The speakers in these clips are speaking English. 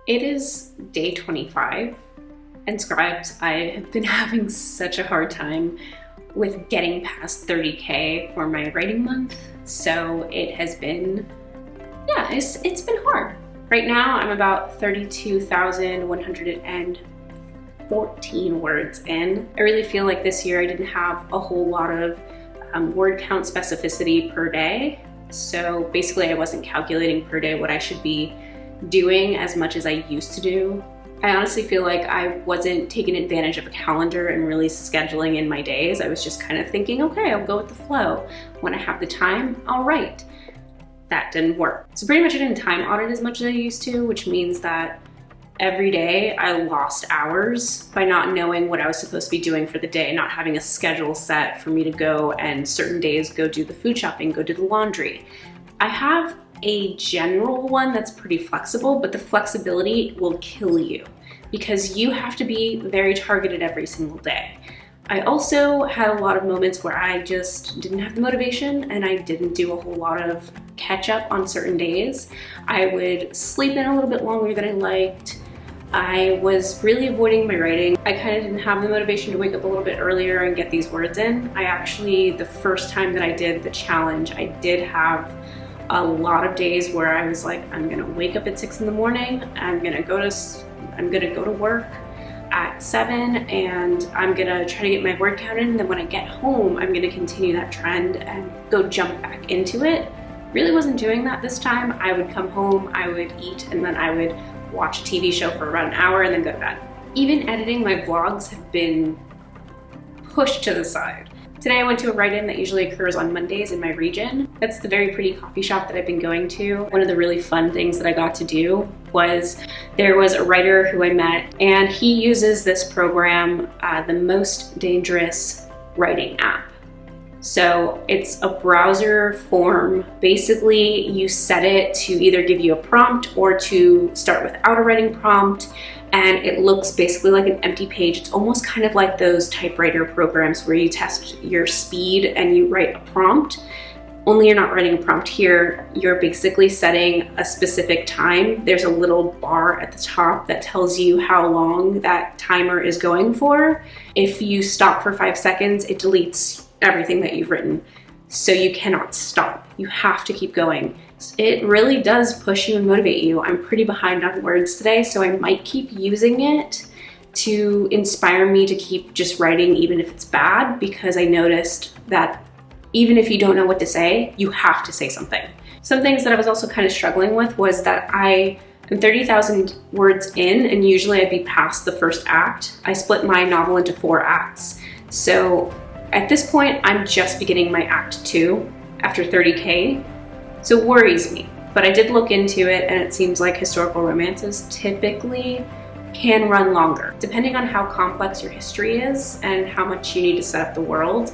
It is day 25, and Scribes, I have been having such a hard time with getting past 30K for my writing month. So it has been, it's been hard. Right now I'm about 32,114 words in. I really feel like this year I didn't have a whole lot of word count specificity per day. So basically I wasn't calculating per day what I should be doing as much as I used to do. I honestly feel like I wasn't taking advantage of a calendar and really scheduling in my days. I was just kind of thinking, okay, I'll go with the flow. When I have the time, I'll write. That didn't work. So pretty much I didn't time audit as much as I used to, which means that every day I lost hours by not knowing what I was supposed to be doing for the day, not having a schedule set for me to go and certain days go do the food shopping, go do the laundry. I have a general one that's pretty flexible, but the flexibility will kill you because you have to be very targeted every single day. I also had a lot of moments where I just didn't have the motivation and I didn't do a whole lot of catch up on certain days. I would sleep in a little bit longer than I liked. I was really avoiding my writing. I kind of didn't have the motivation to wake up a little bit earlier and get these words in. I actually, the first time that I did the challenge, I did have a lot of days where I was like, I'm gonna wake up at 6 in the morning, I'm gonna go to work at 7, and I'm gonna try to get my word count in, and then when I get home, I'm gonna continue that trend and go jump back into it. Really wasn't doing that this time. I would come home, I would eat, and then I would watch a TV show for about an hour and then go to bed. Even editing my vlogs have been pushed to the side. Today I went to a write-in that usually occurs on Mondays in my region. That's the very pretty coffee shop that I've been going to. One of the really fun things that I got to do was there was a writer who I met, and he uses this program, the Most Dangerous Writing app. So it's a browser form. Basically, you set it to either give you a prompt or to start without a writing prompt. And it looks basically like an empty page. It's almost kind of like those typewriter programs where you test your speed and you write a prompt. Only you're not writing a prompt here. You're basically setting a specific time. There's a little bar at the top that tells you how long that timer is going for. If you stop for 5 seconds, it deletes everything that you've written. So you cannot stop. You have to keep going. It really does push you and motivate you. I'm pretty behind on words today, so I might keep using it to inspire me to keep just writing even if it's bad, because I noticed that even if you don't know what to say, you have to say something. Some things that I was also kind of struggling with was that I am 30,000 words in, and usually I'd be past the first act. I split my novel into 4 acts. So at this point, I'm just beginning my act 2 after 30K. So it worries me, but I did look into it, and it seems like historical romances typically can run longer. Depending on how complex your history is and how much you need to set up the world,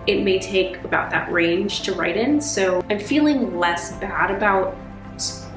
it may take about that range to write in. So I'm feeling less bad about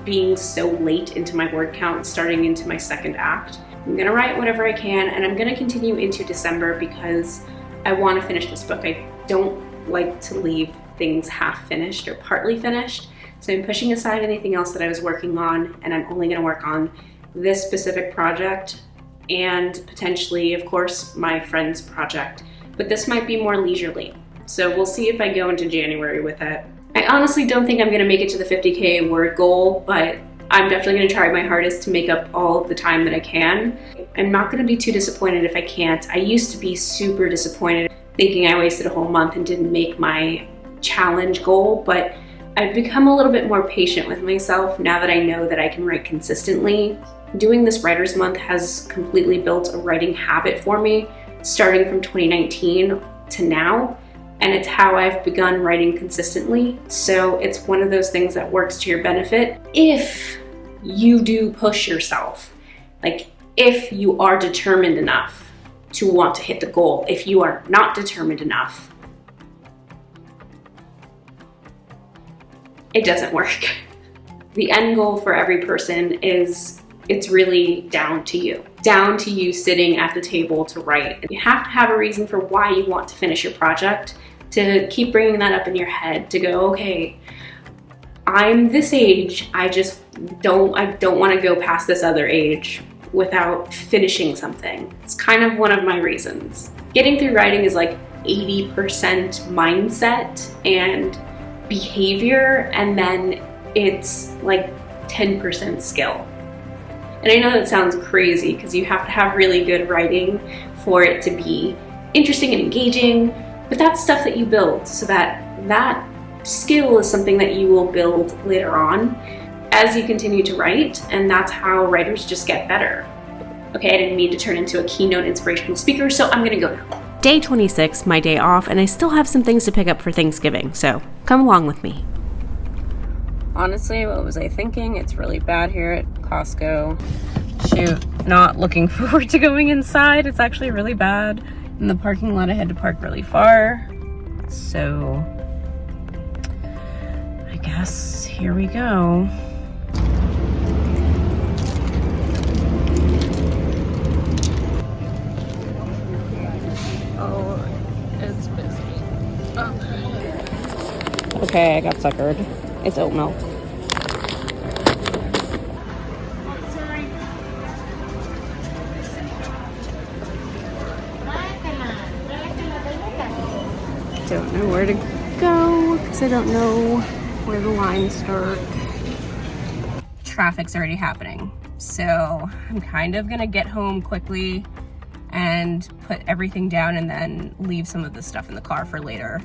being so late into my word count, starting into my second act. I'm gonna write whatever I can, and I'm gonna continue into December because I wanna finish this book. I don't like to leave things half finished or partly finished. So I'm pushing aside anything else that I was working on, and I'm only gonna work on this specific project and potentially, of course, my friend's project. But this might be more leisurely. So we'll see if I go into January with it. I honestly don't think I'm gonna make it to the 50K word goal, but I'm definitely gonna try my hardest to make up all of the time that I can. I'm not gonna be too disappointed if I can't. I used to be super disappointed thinking I wasted a whole month and didn't make my challenge goal, but I've become a little bit more patient with myself now that I know that I can write consistently. Doing this Writer's Month has completely built a writing habit for me, starting from 2019 to now, and it's how I've begun writing consistently. So it's one of those things that works to your benefit if you do push yourself. Like, if you are determined enough to want to hit the goal. If you are not determined enough, it doesn't work. The end goal for every person is, it's really down to you. Down to you sitting at the table to write. You have to have a reason for why you want to finish your project, to keep bringing that up in your head, to go, okay, I'm this age, I just I don't want to go past this other age without finishing something. It's kind of one of my reasons. Getting through writing is like 80% mindset and behavior, and then it's like 10% skill. And I know that sounds crazy because you have to have really good writing for it to be interesting and engaging, but that's stuff that you build, so that skill is something that you will build later on as you continue to write, and that's how writers just get better. Okay, I didn't mean to turn into a keynote inspirational speaker, so I'm gonna go now. Day 26, my day off, and I still have some things to pick up for Thanksgiving, so come along with me. Honestly, what was I thinking? It's really bad here at Costco. Shoot, not looking forward to going inside. It's actually really bad. In the parking lot, I had to park really far. So, I guess here we go. Oh, it's busy. Okay, I got suckered. It's oat milk. Don't know where to go because I don't know where the lines start. Traffic's already happening, so I'm kind of gonna get home quickly and put everything down and then leave some of the stuff in the car for later.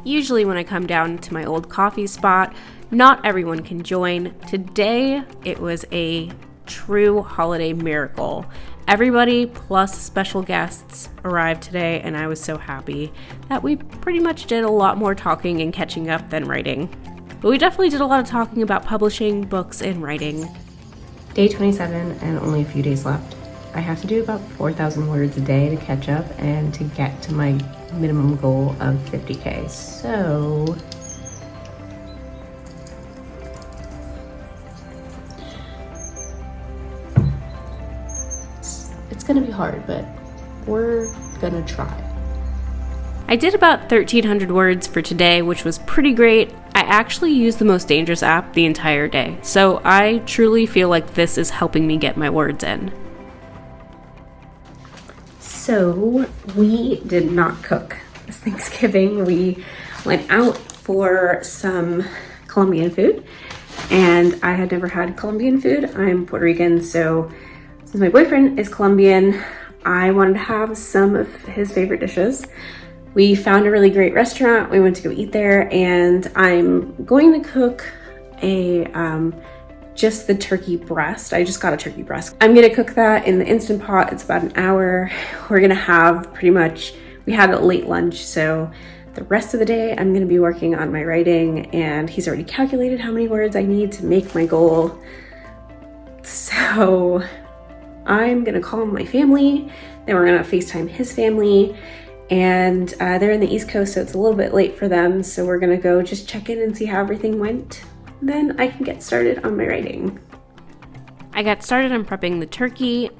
Usually when I come down to my old coffee spot, not everyone can join. Today, it was a true holiday miracle. Everybody plus special guests arrived today, and I was so happy that we pretty much did a lot more talking and catching up than writing. But we definitely did a lot of talking about publishing, books, and writing. Day 27 and only a few days left. I have to do about 4,000 words a day to catch up and to get to my minimum goal of 50K. So it's gonna be hard, but we're gonna try. I did about 1,300 words for today, which was pretty great. I actually used the Most Dangerous app the entire day, so I truly feel like this is helping me get my words in. So we did not cook this Thanksgiving. We went out for some Colombian food, and I had never had Colombian food. I'm Puerto Rican, so since my boyfriend is Colombian, I wanted to have some of his favorite dishes. We found a really great restaurant. We went to go eat there, and I'm going to cook just the turkey breast. I just got a turkey breast. I'm gonna cook that in the Instant Pot. It's about an hour. We're gonna have we had a late lunch, so the rest of the day I'm gonna be working on my writing, and he's already calculated how many words I need to make my goal. So I'm gonna call my family, then we're gonna FaceTime his family, and they're in the East Coast, so it's a little bit late for them, so we're gonna go just check in and see how everything went. Then I can get started on my writing. I got started on prepping the turkey,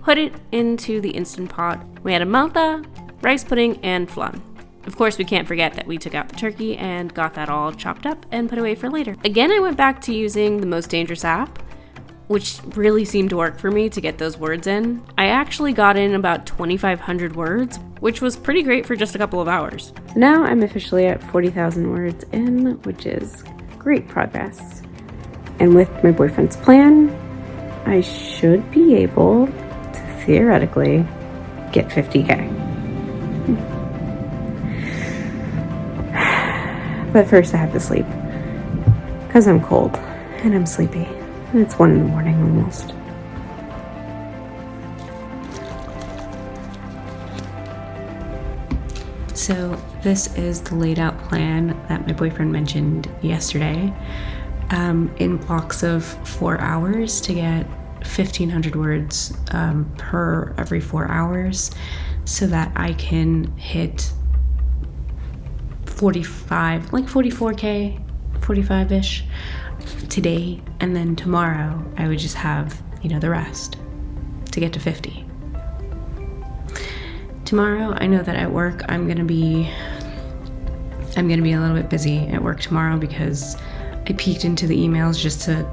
put it into the Instant Pot. We had a malta, rice pudding, and flan. Of course, we can't forget that we took out the turkey and got that all chopped up and put away for later. Again, I went back to using the Most Dangerous app, which really seemed to work for me to get those words in. I actually got in about 2,500 words, which was pretty great for just a couple of hours. Now I'm officially at 40,000 words in, which is great progress. And with my boyfriend's plan, I should be able to theoretically get 50K. But first I have to sleep, because I'm cold and I'm sleepy, and it's 1 in the morning almost. So this is the laid out plan that my boyfriend mentioned yesterday, in blocks of 4 hours to get 1,500 words per every 4 hours, so that I can hit 44K, 45-ish today, and then tomorrow I would just have, the rest to get to 50. Tomorrow, I know that at work I'm gonna be a little bit busy at work tomorrow because I peeked into the emails just to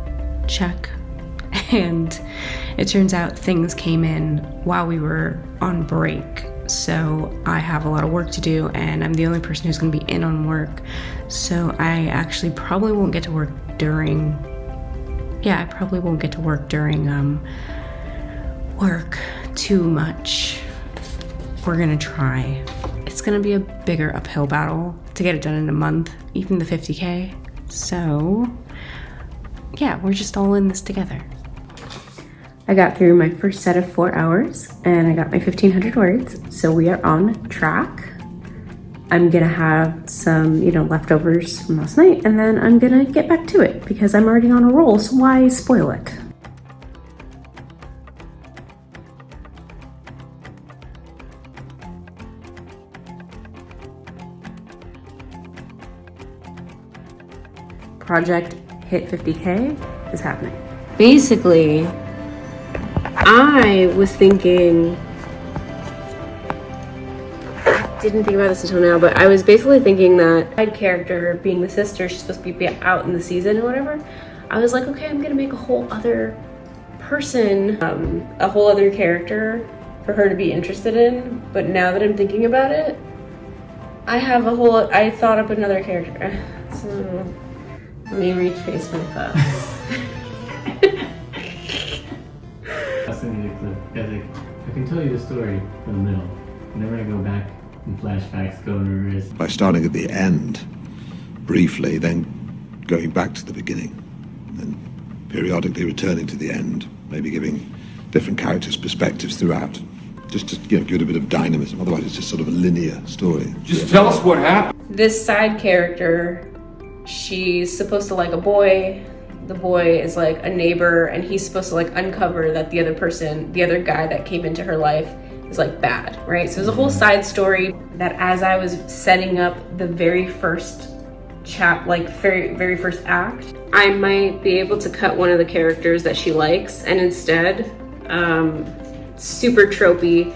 check, and it turns out things came in while we were on break. So I have a lot of work to do, and I'm the only person who's going to be in on work. So I actually probably won't get to work during work too much. We're gonna try. It's gonna be a bigger uphill battle to get it done in a month, even the 50K. So yeah, we're just all in this together. I got through my first set of 4 hours and I got my 1,500 words, so we are on track. I'm gonna have some, leftovers from last night, and then I'm gonna get back to it because I'm already on a roll, so why spoil it? Project hit 50K is happening. Basically, I was thinking, I didn't think about this until now, but I was basically thinking that side character being the sister, she's supposed to be out in the season or whatever. I was like, okay, I'm gonna make a whole other person, a whole other character for her to be interested in. But now that I'm thinking about it, I thought up another character. So, let me retrace my thoughts. I was thinking of the clip. I can tell you the story from the middle. Whenever I go back in flashbacks, go in reverse. By starting at the end, briefly, then going back to the beginning, and periodically returning to the end, maybe giving different characters perspectives throughout. Just to give it a bit of dynamism. Otherwise, it's just sort of a linear story. Just tell us what happened. This side character, she's supposed to like a boy. The boy is like a neighbor, and he's supposed to like uncover that the other guy that came into her life is like bad, right? So there's a whole side story that as I was setting up the very first very first act, I might be able to cut one of the characters that she likes, and instead, super tropey,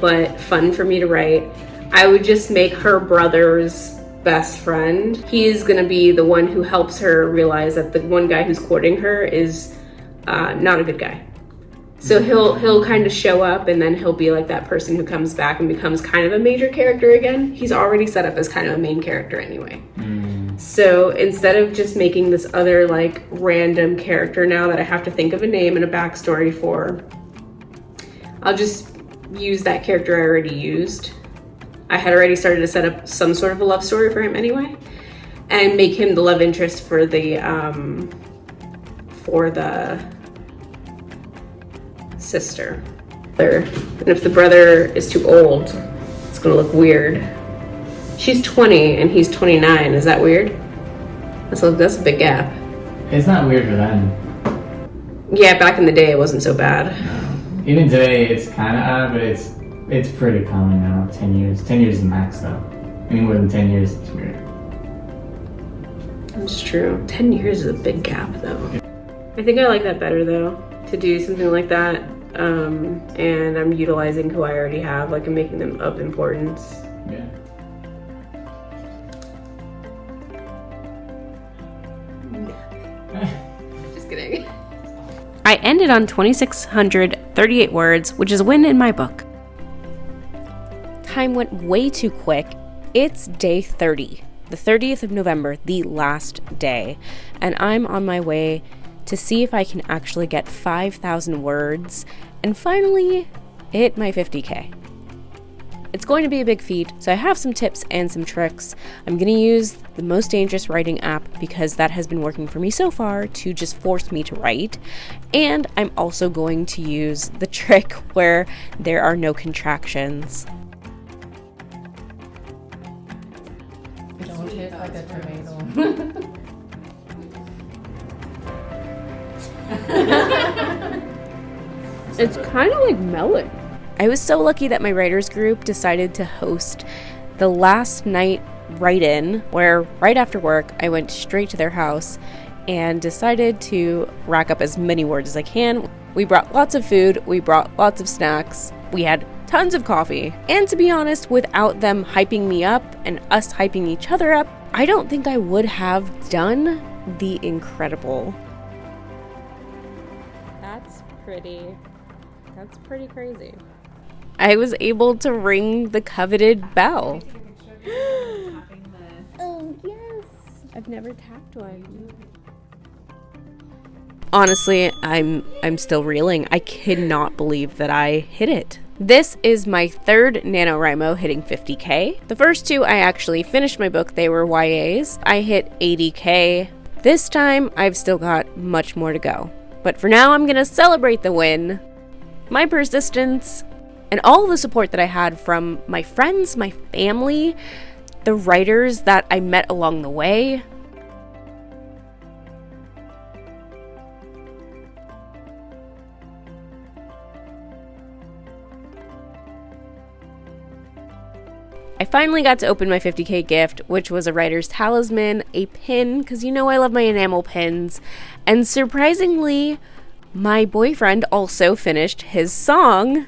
but fun for me to write, I would just make her brother's best friend. He is gonna be the one who helps her realize that the one guy who's courting her is not a good guy. So he'll kind of show up, and then he'll be like that person who comes back and becomes kind of a major character again. He's already set up as kind of a main character anyway. So instead of just making this other like random character now that I have to think of a name and a backstory for, I'll just use that character I already used. I had already started to set up some sort of a love story for him anyway, and make him the love interest for the sister. And if the brother is too old, it's gonna look weird. She's 20 and he's 29. Is that weird? That's a big gap. It's not weird for them. Yeah, back in the day it wasn't so bad. No. Even today it's kind of odd, but it's pretty common now. 10 years. 10 years is the max though. Any more than 10 years, it's weird. That's true. 10 years is a big gap though. I think I like that better though, to do something like that. And I'm utilizing who I already have, like I'm making them of importance. Yeah. Just kidding. I ended on 2,638 words, which is a win in my book. Time went way too quick. It's day 30, the 30th of November, the last day, and I'm on my way to see if I can actually get 5,000 words and finally hit my 50K. It's going to be a big feat, so I have some tips and some tricks. I'm going to use the Most Dangerous Writing app because that has been working for me so far to just force me to write. And I'm also going to use the trick where there are no contractions. Don't hit like a tomato. It's kind of like melon. I was so lucky that my writers group decided to host the last night write-in, where right after work I went straight to their house and decided to rack up as many words as I can. We brought lots of food, we brought lots of snacks, we had tons of coffee. And to be honest, without them hyping me up and us hyping each other up, I don't think I would have done the incredible. That's pretty crazy. I was able to ring the coveted bell. Oh, yes. I've never tapped one. Honestly, I'm still reeling. I cannot believe that I hit it. This is my third NaNoWriMo hitting 50K. The first two, I actually finished my book. They were YAs. I hit 80K. This time, I've still got much more to go. But for now, I'm gonna celebrate the win, my persistence, and all the support that I had from my friends, my family, the writers that I met along the way. I finally got to open my 50K gift, which was a writer's talisman, a pin, because you know I love my enamel pins, and surprisingly, my boyfriend also finished his song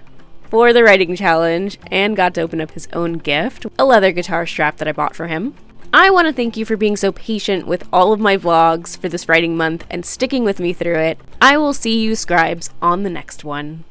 for the writing challenge and got to open up his own gift, a leather guitar strap that I bought for him. I want to thank you for being so patient with all of my vlogs for this writing month and sticking with me through it. I will see you, Scribes, on the next one.